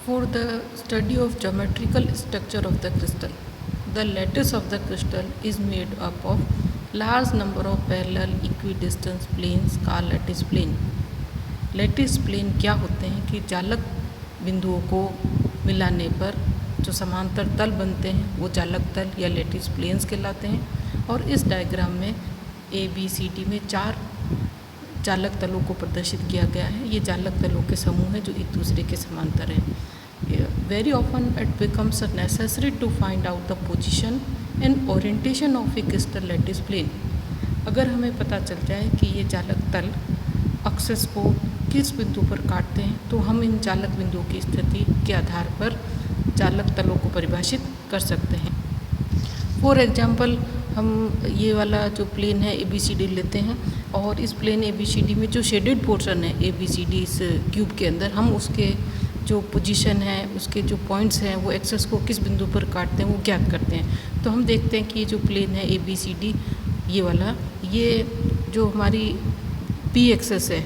For the study of geometrical structure of the crystal, the lattice of the crystal is made up of large number of parallel equidistant planes called lattice plane. Lattice plane क्या होते हैं कि जालक बिंदुओं को मिलाने पर जो समांतर तल बनते हैं वो जालक तल या लैटिस प्लेन्स कहलाते हैं। और इस डायग्राम में ABCD में 4 जालक तलों को प्रदर्शित किया गया है। ये जालक तलों के समूह हैं जो एक दूसरे के समांतर हैं। Very often it becomes necessary to find out the position and orientation of a crystal lattice plane. अगर हमें पता चल जाए कि ये जालक तल एक्सिस को किस बिंदु पर काटते हैं तो हम इन जालक बिंदुओं की स्थिति के आधार पर जालक तलों को परिभाषित कर सकते हैं। फॉर एग्जाम्पल हम ये वाला जो प्लेन है ABCD लेते हैं और इस प्लेन ABCD में जो शेडेड पोर्शन है ABCD इस क्यूब के अंदर, हम उसके जो पोजीशन है, उसके जो पॉइंट्स हैं, वो एक्सेस को किस बिंदु पर काटते हैं वो ज्ञात करते हैं। तो हम देखते हैं कि ये जो प्लेन है ABCD ये वाला, ये जो हमारी P एक्सेस है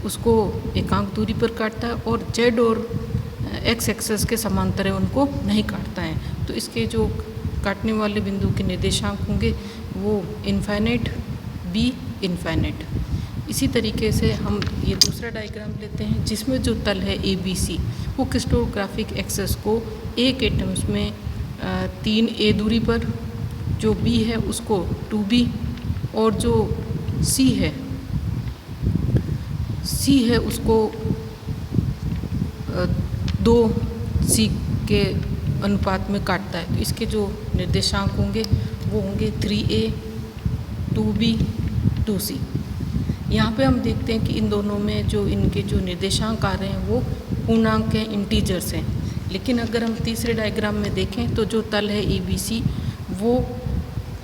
उसको एकांक दूरी पर काटता है और Z और X एक्सेस के समांतर है उनको नहीं काटता है। तो इसके जो काटने वाले बिंदु के निर्देशांक होंगे वो इनफाइनाइट B इनफाइनाइट। इसी तरीके से हम ये दूसरा डायग्राम लेते हैं जिसमें जो तल है ABC वो क्रिस्टोग्राफिक एक्सेस को A के टर्म्स में 3A दूरी पर, जो B है उसको 2B और जो C है उसको 2C के अनुपात में काटता है। तो इसके जो निर्देशांक होंगे वो होंगे 3A 2B 2C। यहाँ पे हम देखते हैं कि इन दोनों में जो इनके जो निर्देशांक आ रहे हैं वो पूर्णांक हैं, इंटीजर्स हैं। लेकिन अगर हम तीसरे डायग्राम में देखें तो जो तल है ABC वो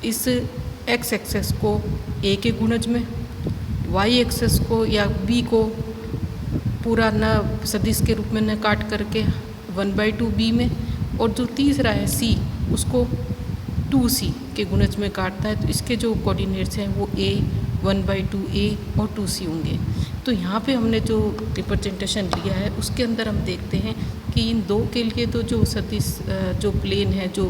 इस X एक्सेस को A के गुणज में, Y एक्सेस को या B को पूरा न सदिश के रूप में न काट करके 1/2B में, और जो तीसरा है C उसको 2C के गुणज में काटता है। तो इसके जो कोऑर्डिनेट्स हैं वो A 1/2A और 2C होंगे। तो यहाँ पे हमने जो रिप्रेजेंटेशन लिया है उसके अंदर हम देखते हैं कि इन दो के लिए तो जो सदिश जो प्लेन है, जो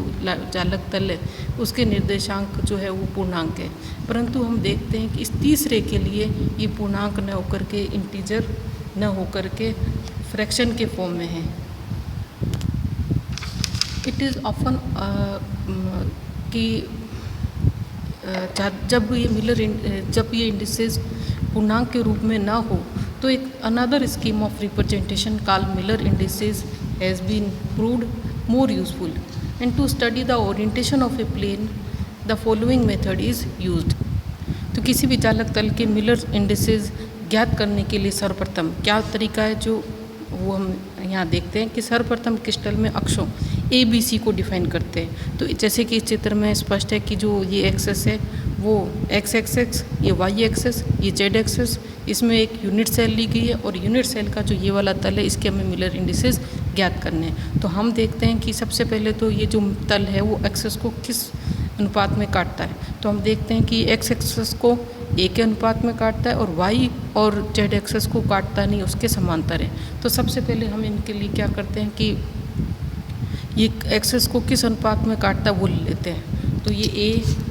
जालक तल है, उसके निर्देशांक जो है वो पूर्णांक है। परंतु हम देखते हैं कि इस तीसरे के लिए ये पूर्णांक न होकर के इंटीजर न होकर के फ्रैक्शन के फॉर्म में है। इट इज़ ऑफन कि जब ये इंडिसेस पूर्णांक के रूप में ना हो तो एक another scheme of representation called Miller indices has been proved more useful and to study the orientation of a plane the following method is used. तो किसी भी जालक तल के मिलर इंडिसेस ज्ञात करने के लिए सर्वप्रथम क्या तरीका है जो वो हम यहाँ देखते हैं कि सर्वप्रथम क्रिस्टल में अक्षों ABC को डिफाइन करते हैं। तो जैसे कि इस चित्र में स्पष्ट है कि जो ये एक्सेस है वो X एक्सेस, ये Y एक्सेस, ये Z एक्सेस, इसमें एक यूनिट सेल ली गई है और यूनिट सेल का जो ये वाला तल है इसके हमें मिलर इंडिसेस ज्ञात करने हैं। तो हम देखते हैं कि सबसे पहले तो ये जो तल है वो एक्सेस को किस अनुपात में काटता है। तो हम देखते हैं कि X एक्सेस को A के अनुपात में काटता है और Y और Z एक्सेस को काटता नहीं, उसके समांतर है। तो सबसे पहले हम इनके लिए क्या करते हैं कि ये एक्सेस को किस अनुपात में काटता है वो ले लेते हैं। तो ये A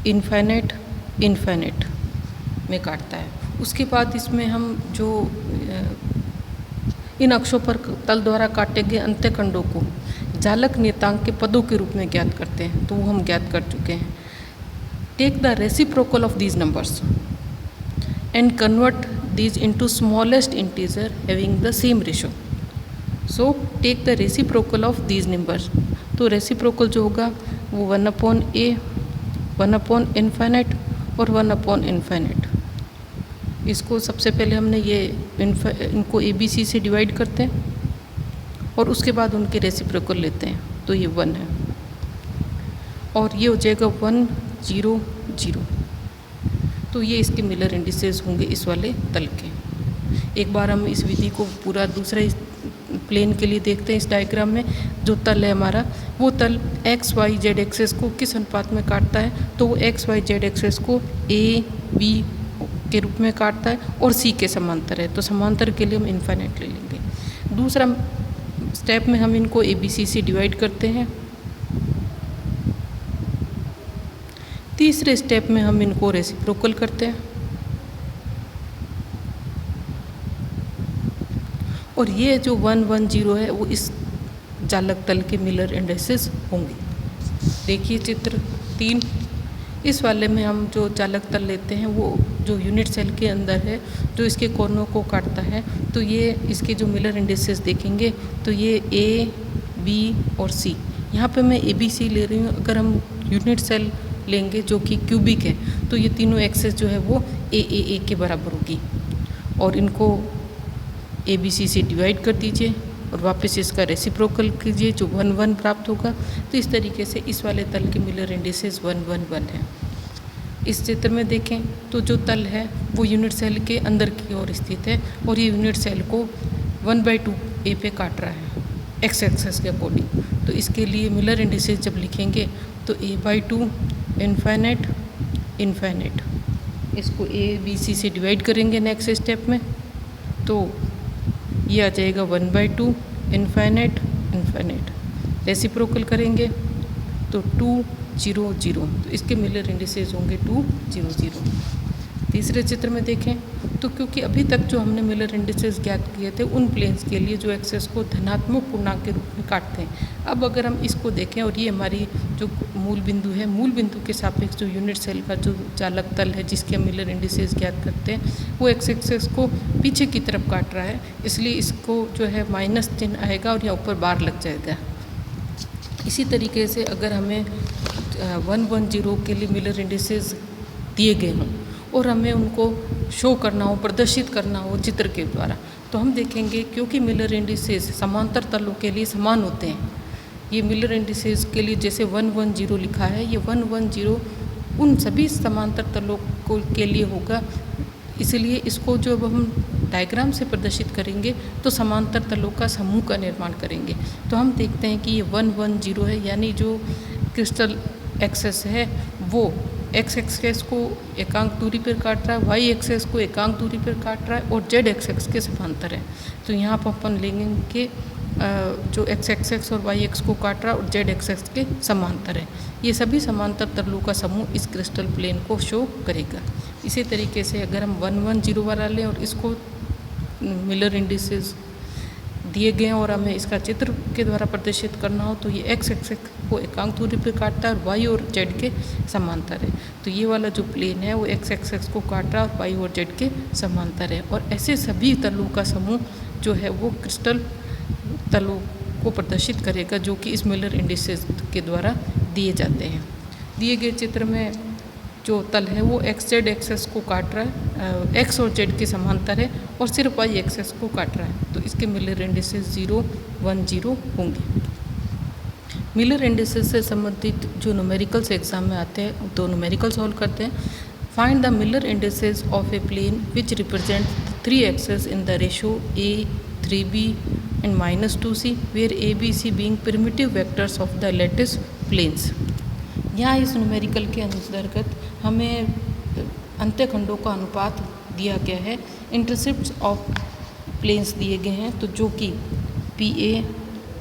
इनफाइनाइट इनफाइनाइट में काटता है। उसके बाद इसमें हम जो इन अक्षों पर तल द्वारा काटे गए अंत्यखंडों को जालक नियतांक के पदों के रूप में ज्ञात करते हैं। तो वो हम ज्ञात कर चुके हैं। Take the reciprocal of these numbers and convert these into smallest integer having the same ratio. So take the reciprocal of these numbers. तो रेसिप्रोकल जो होगा वो 1/A 1/इनफाइनाइट और 1/इनफाइनाइट। इसको सबसे पहले हमने ये इनको ABC से डिवाइड करते हैं और उसके बाद उनके रेसिप्रोकल लेते हैं। तो ये 1 है और ये हो जाएगा 1 0 0। तो ये इसके मिलर इंडिसेस होंगे इस वाले तल के। एक बार हम इस विधि को पूरा दूसरे प्लेन के लिए देखते हैं। इस डायग्राम में जो तल है हमारा वो तल एक्स वाई जेड एक्सेस को किस अनुपात में काटता है, तो वो एक्स वाई जेड एक्सेस को ए बी के रूप में काटता है और सी के समांतर है। तो समांतर के लिए हम इनफाइनाइट ले लेंगे। दूसरा स्टेप में हम इनको ABC से डिवाइड करते हैं। तीसरे स्टेप में हम इनको रेसिप्रोकल करते हैं और ये जो 1 1 0 है वो इस चालक तल के मिलर इंडिसेस होंगे। देखिए चित्र 3, इस वाले में हम जो चालक तल लेते हैं वो जो यूनिट सेल के अंदर है, जो इसके कोनों को काटता है, तो ये इसके जो मिलर इंडिसेस देखेंगे तो ये A, B और C। यहाँ पे मैं ABC ले रही हूँ। अगर हम यूनिट सेल लेंगे जो कि क्यूबिक है तो ये तीनों एक्सेस जो है वो A के बराबर होगी और इनको ABC से डिवाइड कर दीजिए और वापस इसका रेसिप्रोकल कीजिए जो 1 1 प्राप्त होगा। तो इस तरीके से इस वाले तल के मिलर इंडिसेस 1 1 1 है। इस चित्र में देखें तो जो तल है वो यूनिट सेल के अंदर की ओर स्थित है और ये यूनिट सेल को 1/2 A पे काट रहा है एक्स एक्सेस के अकॉर्डिंग। तो इसके लिए मिलर इंडिसेस जब लिखेंगे तो A/2 इन्फाइनाइट इन्फाइनाइट, इसको ABC से डिवाइड करेंगे नेक्स्ट स्टेप में तो ये आ जाएगा 1/2 इन्फाइनाइट इन्फाइनाइट। रेसिप्रोकल करेंगे तो 2 0 0, तो इसके मिलर इंडिसेस होंगे 2 0 0। तीसरे चित्र में देखें तो क्योंकि अभी तक जो हमने मिलर इंडिसेस ज्ञात किए थे उन प्लेन्स के लिए जो एक्सेस को धनात्मक पूर्णांक के रूप में काटते हैं। अब अगर हम इसको देखें और ये हमारी जो मूल बिंदु है, मूल बिंदु के सापेक्ष जो यूनिट सेल का जो चालक तल है जिसके हम मिलर इंडिसेस ज्ञात करते हैं वो एक्स एक्सेस को पीछे की तरफ काट रहा है, इसलिए इसको जो है माइनस चिन्ह आएगा और यहाँ ऊपर बार लग जाएगा। इसी तरीके से अगर हमें 1 1 0 के लिए मिलर इंडिसेस दिए गए हों और हमें उनको शो करना हो, प्रदर्शित करना हो चित्र के द्वारा, तो हम देखेंगे क्योंकि मिलर इंडिसेस समांतर तलों के लिए समान होते हैं। ये मिलर इंडिसेस के लिए जैसे 1 1 0 लिखा है, ये 1 1 0 उन सभी समांतर तलों के लिए होगा। इसलिए इसको जब हम डायग्राम से प्रदर्शित करेंगे तो समांतर तलों का समूह का निर्माण करेंगे। तो हम देखते हैं कि ये 1 1 0 है, यानी जो क्रिस्टल एक्सेस है वो एक्स एक्सेस को एकांक दूरी पर काट रहा है, वाई एक्सेस को एकांक दूरी पर काट रहा है और जेड एक्सेस के समांतर है। तो यहाँ पर अपन लेंगे कि जो एक्स एक्सेस और वाई एक्स को काट रहा है और जेड एक्सेस के समांतर है। ये सभी समांतर तलों का समूह इस क्रिस्टल प्लेन को शो करेगा। इसी तरीके से अगर हम 1 1 0 वाला लें और इसको मिलर इंडिसेस दिए गए हैं और हमें इसका चित्र के द्वारा प्रदर्शित करना हो तो ये एक्स एक्सेस को एकांक दूरी पर काटता है और वाई और जेड के समांतर है। तो ये वाला जो प्लेन है वो एक्स एक्सेस को काट रहा है और वाई और जेड के समांतर है। और ऐसे सभी तलों का समूह जो है वो क्रिस्टल तलों को प्रदर्शित करेगा जो कि इस मिलर इंडिसेस के द्वारा दिए जाते हैं। दिए गए चित्र में जो तल है वो एक्स जेड एक्सेस को काट रहा है, एक्स और जेड के समांतर है और सिर्फ वाई एक्सेस को काट रहा है। तो इसके मिलर इंडिसेस 0 1 0 होंगे। मिलर इंडिसेस से संबंधित जो न्यूमेरिकल्स एग्जाम में आते हैं तो न्यूमेरिकल सॉल्व करते हैं। Find the Miller indices of a plane which represent 3 axes in the ratio A 3B and -2C where A B C being primitive vectors of the lattice planes। यहाँ इस numerical के अंतर्गत हमें अंत्यखंडों का अनुपात दिया गया है, इंटरसेप्ट्स ऑफ प्लेन्स दिए गए हैं, तो जो कि PA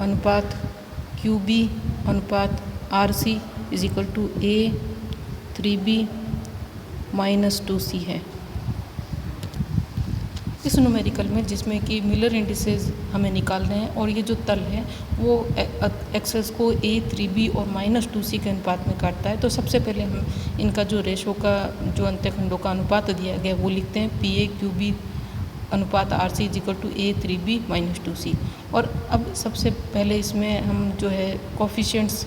अनुपात QB अनुपात RC is equal to A 3B -2C है। इस न्यूमेरिकल में जिसमें कि मिलर इंडिसेस हमें निकालने हैं और ये जो तल है वो एक्सेस को A 3B और -2C के अनुपात में काटता है। तो सबसे पहले हम इनका जो रेशो का जो अंत्यखंडों का अनुपात दिया गया वो लिखते हैं PA QB अनुपात RC is equal to A 3B -2C। और अब सबसे पहले इसमें हम जो है कोफिशिएंट्स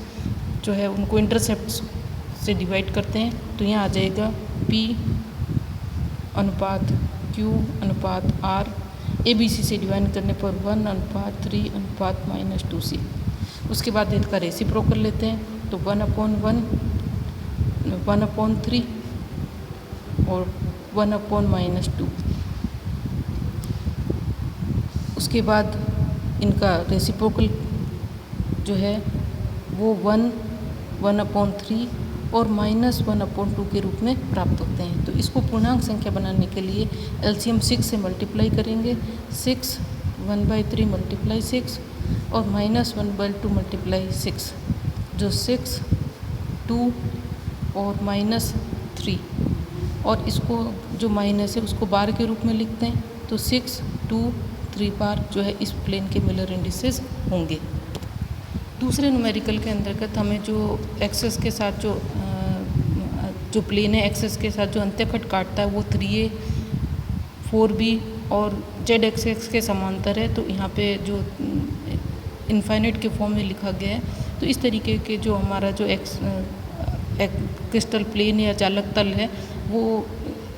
जो है उनको इंटरसेप्ट्स से डिवाइड करते हैं। तो यहाँ आ जाएगा P अनुपात Q अनुपात R ABC से डिवाइड करने पर 1/3 अनुपात -2C। उसके बाद इनका रेसिप्रोकल लेते हैं तो 1/1 1/3 और 1/-2। उसके बाद इनका रेसिप्रोकल जो है वो 1/3 और -1/2 के रूप में प्राप्त होते हैं। तो इसको पूर्णांक संख्या बनाने के लिए एलसीएम 6 से मल्टीप्लाई करेंगे। 6 1/3 मल्टीप्लाई 6 और -1/2 मल्टीप्लाई 6, जो 6, 2 और -3, और इसको जो माइनस है उसको बार के रूप में लिखते हैं, तो 6, 2, 3 बार जो है इस प्लेन के मिलर इंडिसेस होंगे। दूसरे न्यूमेरिकल के अंतर्गत हमें जो एक्सेस के साथ जो प्लेन है एक्सेस के साथ जो अंत्यखट काटता है वो 3a, 4b और जेड एक्सेस के समांतर है, तो यहाँ पे जो इनफाइनाइट के फॉर्म में लिखा गया है। तो इस तरीके के जो हमारा जो क्रिस्टल प्लेन या चालक तल है वो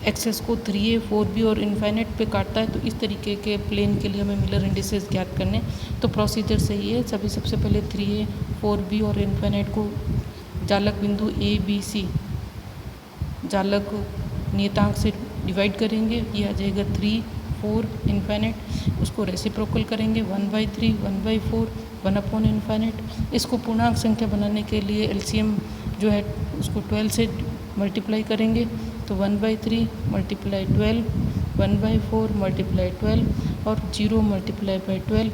एक्सेस को 3a, 4b और इनफाइनाइट पे काटता है। तो इस तरीके के प्लेन के लिए हमें मिलर इंडिसेस ज्ञात करने, तो प्रोसीजर सही है। सबसे पहले 3a, 4b और इनफाइनाइट को जालक बिंदु a, b, c जालक नियतांक से डिवाइड करेंगे, ये आ जाएगा 3, 4 इनफाइनाइट। उसको रेसिप्रोकल करेंगे 1/3, 1/4, 1/इनफाइनाइट। इसको पूर्णांक संख्या बनाने के लिए एलसीएम जो है उसको 12 से मल्टीप्लाई करेंगे, तो 1/3 मल्टीप्लाई 12, 1/4 मल्टीप्लाई 12 और 0 मल्टीप्लाई बाई 12,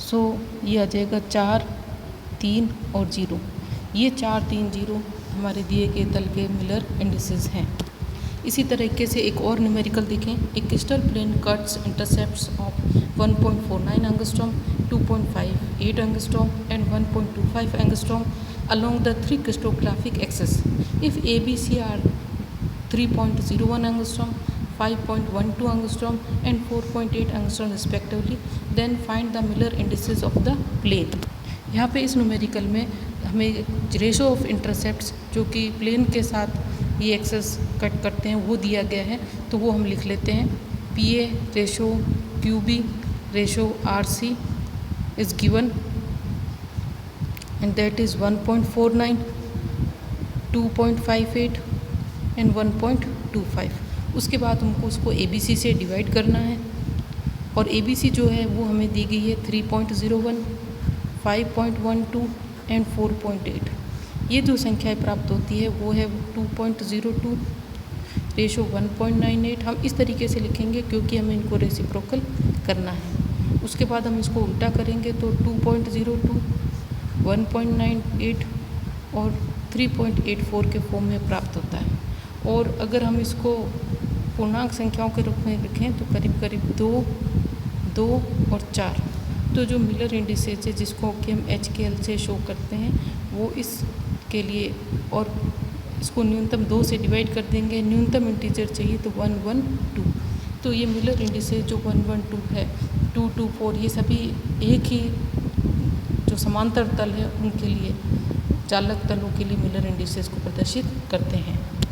सो ये आ जाएगा 4, 3 और 0। ये 4, 3, 0 हमारे दिए गए तल के मिलर इंडिसेस हैं। इसी तरीके से एक और न्यूमेरिकल देखें। एक crystal plane cuts intercepts of 1.49 angstrom, 2.58 angstrom and 1.25 angstrom along the 3 crystallographic axes. If ABC are 3.01 angstrom, 5.12 angstrom and 4.8 angstrom respectively, then find the Miller indices of the plane. यहाँ पे इस न्यूमेरिकल में हमें ratio of intercepts जो कि plane के साथ ये एक्सेस कट करते हैं वो दिया गया है, तो वो हम लिख लेते हैं। PA ratio QB ratio RC is given and that is 1.49, 2.58 and 1.25। उसके बाद हमको उसको ABC से डिवाइड करना है, और ABC जो है वो हमें दी गई है 3.01, 5.12 एंड 4.8। ये जो संख्याएं प्राप्त होती है वो है 2.02 रेशो 1.98। हम इस तरीके से लिखेंगे क्योंकि हमें इनको रेसिप्रोकल करना है। उसके बाद हम इसको उल्टा करेंगे तो 2.02, 1.98 और 3.84 के फॉर्म में प्राप्त होता है। और अगर हम इसको पूर्णांक संख्याओं के रूप में लिखें तो करीब करीब 2, 2 और 4, तो जो मिलर इंडिसेस है जिसको कि हम HKL से शो करते हैं वो इसके लिए, और इसको न्यूनतम 2 से डिवाइड कर देंगे। न्यूनतम इंटीजर चाहिए तो 1, 1, 2। तो ये मिलर इंडिसेस जो 1, 1, 2 है, 2, 2, 4 ये सभी एक ही जो समांतर तल है उनके लिए, चालक तलों के लिए मिलर इंडिसेस को प्रदर्शित करते हैं।